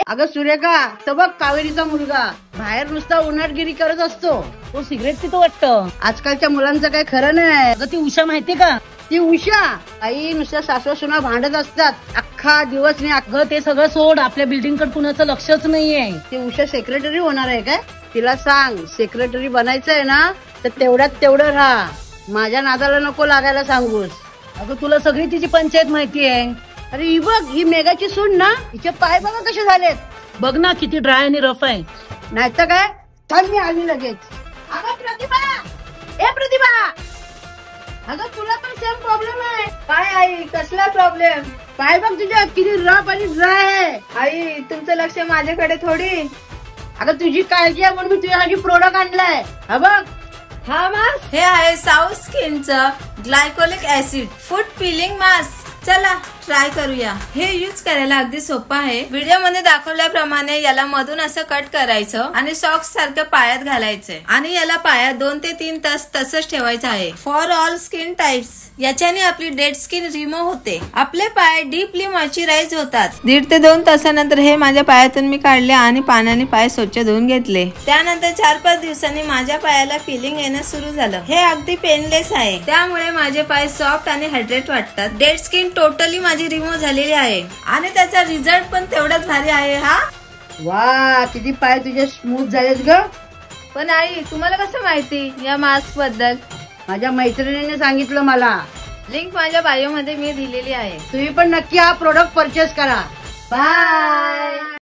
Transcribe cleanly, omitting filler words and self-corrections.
अगं सुरेखा, तो बघ कावेरीचा मुलगा बाहेर नुसता उन्हाटगिरी करत असतो. तो सिगरेट पितो वाटतं. आजकालच्या मुलांचं काही खरं नाही. अगं ती उषा माहितीये का? ती उषा आई नुसत्या सासू सुना भांडत असतात अख्खा दिवस. नाही अगं ते सगळं सोड, आपल्या बिल्डिंग कडे कुणाचं लक्षच नाहीये. ती उषा सेक्रेटरी होणार आहे काय? तिला सांग सेक्रेटरी बनायचंय ना तर तेवढ्यात तेवढं राहा. माझ्या नादाला नको लागायला सांगूस. अगं तुला सगळी तिची पंचायत माहितीये. अरे ही बघ, ही मेघाची सून ना, हिचे पाय बघा कसे झालेत. बघ ना किती ड्राय आणि रफ आहे. नाही तर काय, थांब मी आली लगेच. अगं प्रतिभा, ए प्रतिभा, अगं तुला पण सेम प्रॉब्लेम आहे. काय आई, कसला प्रॉब्लेम? पाय बघ तुझ्या किती रफ आणि ड्राय आहे. आई तुमचं लक्ष माझ्याकडे थोडी. अगं तुझी काळजी आहे म्हणून मी तुझ्यासाठी प्रोडक्ट आणलाय. हा बघ, हा मास्क हे आहे साऊथ स्किनचं ग्लायकोलिक ऍसिड फूट पिलिंग मास्क. चला ट्राय करूया. हे यूज करायला अगदी सोपं आहे. व्हिडिओ मध्ये दाखवल्याप्रमाणे याला मधून असं कट करायचं आणि सॉक्स सारखं पायात घालायचंय आणि याला पायात 2 ते 3 तास तसंच ठेवायचं आहे. For all skin types. याच्याने आपली डेड स्किन रिमूव्ह होते. आपले पाय डीपली मॉइश्चराइज होतात. 1.5 ते 2 तासानंतर हे माझ्या पायातून मी काढले आणि पाण्याने पाय स्वच्छ धुवून घेतले. त्यानंतर 4-5 दिवसांनी माझ्या पायाला फिलिंग येणं सुरू झालं. हे अगदी पेनलेस आहे, त्यामुळे माझे पाय सॉफ्ट आणि हायड्रेट वाटतात. डेड स्किन टोटली माझी रिमूव्ह झालेली आहे आणि त्याचा रिझल्ट पण तेवढाच भारी आहे. हा वा, किती पाय तुझे स्मूथ झालेत ग. पण आई तुम्हाला कसं माहिती या मास्क बद्दल? माझ्या मैत्रिणीने सांगितलं मला. लिंक माझ्या बायो मध्ये मी दिलेली आहे. तुम्ही पण नक्की हा प्रोडक्ट परचेस करा. बाय.